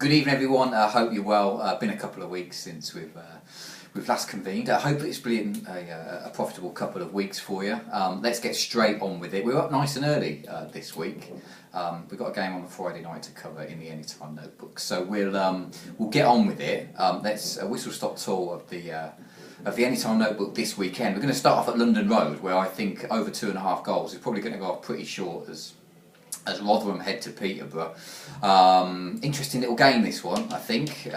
Good evening, everyone. I hope you're well. Been a couple of weeks since we've last convened. I hope it's been a profitable couple of weeks for you. Let's get straight on with it. We're up nice and early this week. We've got a game on the Friday night to cover in the Anytime Notebook, so we'll get on with it. Let's whistle-stop tour of the Anytime Notebook this weekend. We're going to start off at London Road, where I think over 2.5 goals is probably going to go off pretty short as Rotherham head to Peterborough. Interesting little game, this one, I think.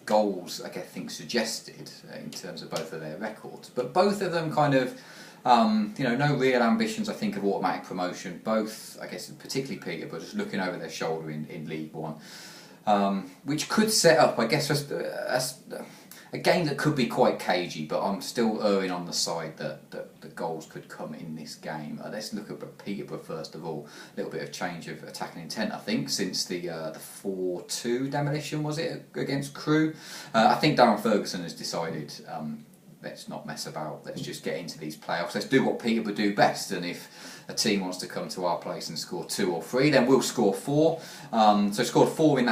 Goals, I think, suggested in terms of both of their records, but both of them kind of, no real ambitions, I think, of automatic promotion. Both, I guess, particularly Peterborough, just looking over their shoulder in League One, which could set up, I guess, a game that could be quite cagey, but I'm still erring on the side that the goals could come in this game. Let's look at Peterborough first of all. A little bit of change of attacking intent, I think, since the 4-2 demolition, was it, against Crewe? I think Darren Ferguson has decided, let's not mess about, let's just get into these playoffs. Let's do what Peterborough do best, and if a team wants to come to our place and score 2 or 3, then we'll score 4. So scored 4 in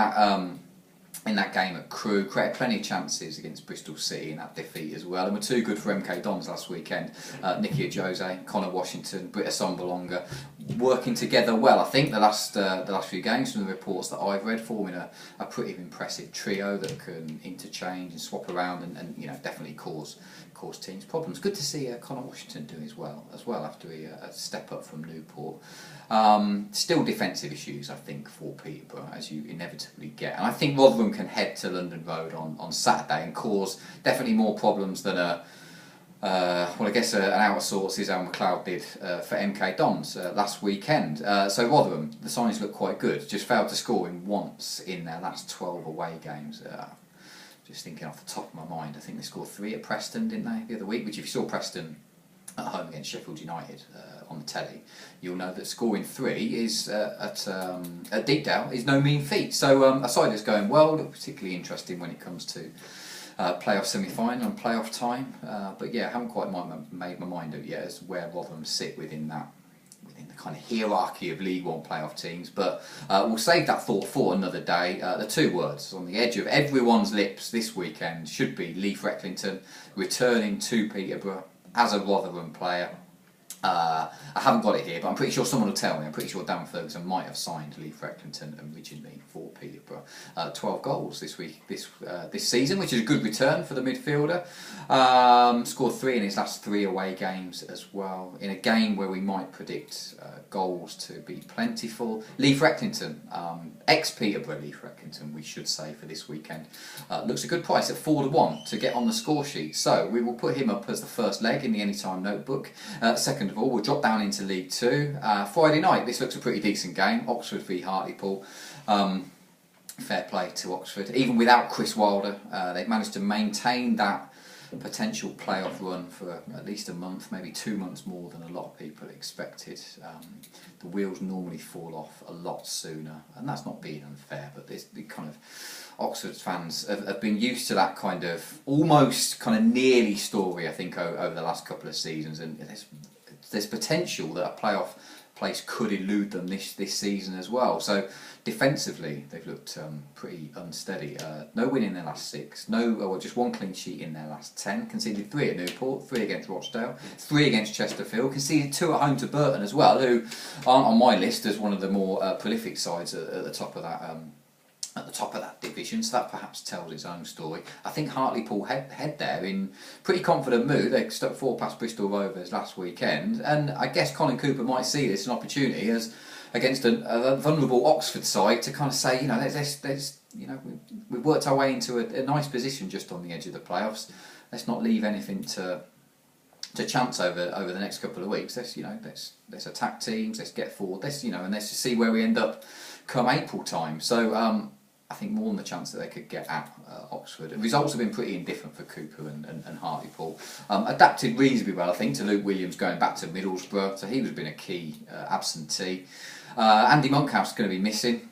that game at Crewe, created plenty of chances against Bristol City in that defeat as well, and were too good for MK Dons last weekend. Nicky Ajose, Connor Washington, Britta Sombolonga, working together well. I think the last few games, from the reports that I've read, forming a pretty impressive trio that can interchange and swap around and definitely cause teams problems. Good to see Connor Washington doing as well after a step up from Newport. Still defensive issues, I think, for Peterborough, as you inevitably get, and I think Rotherham can head to London Road on Saturday and cause definitely more problems than an out of sorts Isao McLeod did for MK Dons last weekend. So Rotherham, the signs look quite good. Just failed to score in once in their last 12 away games. Just thinking off the top of my mind, I think they scored 3 at Preston, didn't they, the other week? Which, if you saw Preston at home against Sheffield United on the telly, you'll know that scoring 3 is at Deepdale is no mean feat. So a side that's going well, particularly interesting when it comes to playoff semi-final and playoff time. But yeah, I haven't quite made my mind up yet as to where Rotherham sit within the kind of hierarchy of League One playoff teams, but we'll save that thought for another day. The 2 words on the edge of everyone's lips this weekend should be Leif Recklington returning to Peterborough as a Rotherham player. I haven't got it here, but I'm pretty sure someone will tell me. I'm pretty sure Darren Ferguson might have signed Leif Recklington originally for Peterborough. 12 goals this season, which is a good return for the midfielder. Scored 3 in his last 3 away games as well, in a game where we might predict goals to be plentiful. Leif Recklington, ex-Peterborough Leif Recklington, we should say, for this weekend, looks a good price at 4-1 to get on the score sheet. So we will put him up as the first leg in the Anytime Notebook. Second of all, we'll drop down into League 2. Friday night, this looks a pretty decent game. Oxford v Hartlepool. Fair play to Oxford. Even without Chris Wilder, they've managed to maintain that potential playoff run for at least a month, maybe 2 months more than a lot of people expected. The wheels normally fall off a lot sooner, and that's not being unfair, but the kind of Oxford fans have been used to that kind of almost kind of nearly story, I think, over the last couple of seasons, and there's potential that a playoff place could elude them this season as well. So defensively, they've looked pretty unsteady. No win in their last 6. Just 1 clean sheet in their last 10. Conceded 3 at Newport, 3 against Rochdale, 3 against Chesterfield. Conceded 2 at home to Burton as well, who aren't on my list as one of the more prolific sides at the top of that. At the top of that division, so that perhaps tells its own story. I think Hartlepool head there in pretty confident mood. They stuck 4 past Bristol Rovers last weekend, and I guess Colin Cooper might see this as an opportunity as against a vulnerable Oxford side to kind of say, we've worked our way into a nice position just on the edge of the playoffs. Let's not leave anything to chance over the next couple of weeks. Let's attack teams. Let's get forward. And let's just see where we end up come April time. So I think more than the chance that they could get at Oxford. The results have been pretty indifferent for Cooper and Hartlepool. Adapted reasonably well, I think, to Luke Williams going back to Middlesbrough, so he was been a key absentee. Andy Monkhouse is going to be missing.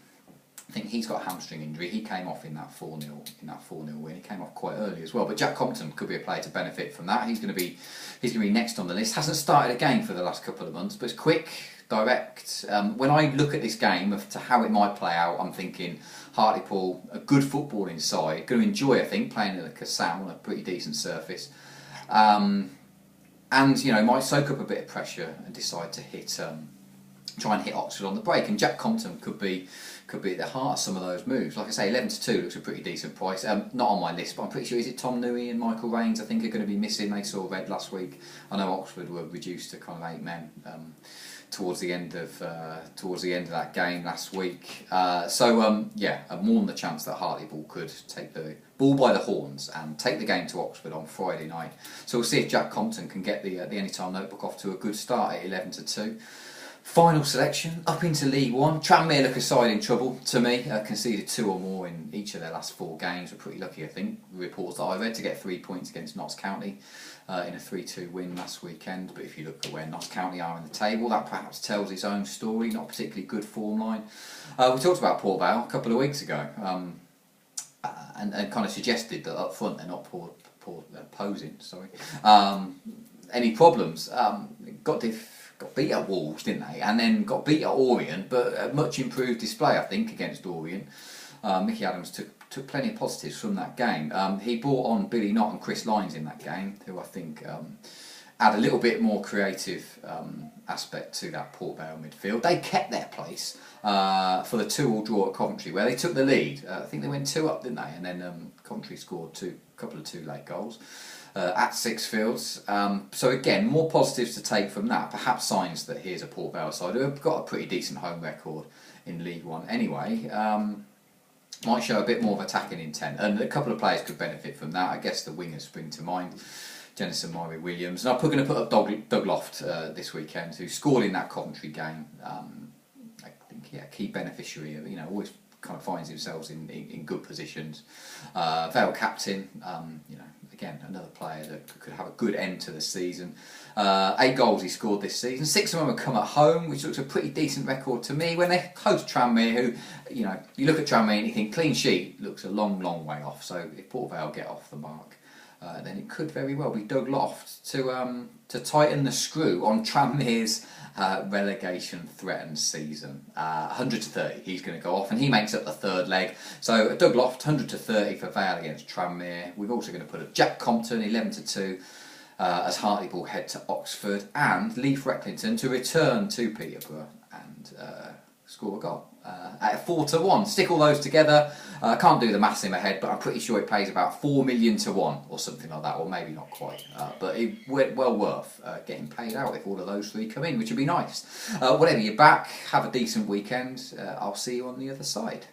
I think he's got a hamstring injury. He came off in that 4-0 win. He came off quite early as well. But Jack Compton could be a player to benefit from that. He's going to be next on the list. Hasn't started a game for the last couple of months, but it's quick. direct. When I look at this game of to how it might play out, I'm thinking Hartlepool, a good footballing side, going to enjoy, I think, playing at the Cassam on a pretty decent surface. And might soak up a bit of pressure and decide to try and hit Oxford on the break. And Jack Compton could be at the heart of some of those moves. Like I say, 11-2 looks a pretty decent price. Not on my list, but I'm pretty sure, is it Tom Newey and Michael Raines I think are going to be missing. They saw red last week. I know Oxford were reduced to kind of 8 men towards the end of that game last week. More than the chance that Hartlepool could take the bull by the horns and take the game to Oxford on Friday night. So we'll see if Jack Compton can get the Anytime Notebook off to a good start at 11-2. Final selection, up into League One. Tranmere look a side in trouble to me. Conceded 2 or more in each of their last 4 games. We're pretty lucky, I think, reports that I read, to get 3 points against Notts County in a 3-2 win last weekend. But if you look at where Notts County are in the table, that perhaps tells its own story. Not a particularly good form line. We talked about Port Vale a couple of weeks ago and kind of suggested that up front they're not posing any problems. Got beat at Wolves, didn't they? And then got beat at Orient, but a much improved display, I think, against Orient. Mickey Adams took plenty of positives from that game. He brought on Billy Knott and Chris Lyons in that game, who I think add a little bit more creative aspect to that Port Vale midfield. They kept their place for the 2-2 draw at Coventry, where they took the lead. I think they went 2 up, didn't they? And then Coventry scored a couple of 2 late goals. At Sixfields. So again, more positives to take from that. Perhaps signs that here's a Port Vale side who have got a pretty decent home record in League One anyway. Might show a bit more of attacking intent, and a couple of players could benefit from that. I guess the wingers spring to mind. Jennison Murray Williams. And I'm going to put up Doug Loft this weekend, who scored in that Coventry game. I think, key beneficiary of, always kind of finds himself in good positions. Vale captain, again, another player that could have a good end to the season. 8 goals he scored this season. 6 of them have come at home, which looks a pretty decent record to me. When they host Tranmere, who, you look at Tranmere and you think clean sheet looks a long, long way off. So if Port Vale get off the mark, then it could very well be Doug Loft to tighten the screw on Tranmere's relegation threatened season. 100-30 he's going to go off, and he makes up the 3rd leg. So Doug Loft 100-30 for Vale against Tranmere. We're also going to put up Jack Compton 11-2 as Hartlepool head to Oxford, and Leif Recklington to return to Peterborough and score a goal at 4-1. Stick all those together. I can't do the maths in my head, but I'm pretty sure it pays about 4 million to 1 or something like that, or maybe not quite. But it well worth getting paid out if all of those 3 come in, which would be nice. Whatever you're back, have a decent weekend. I'll see you on the other side.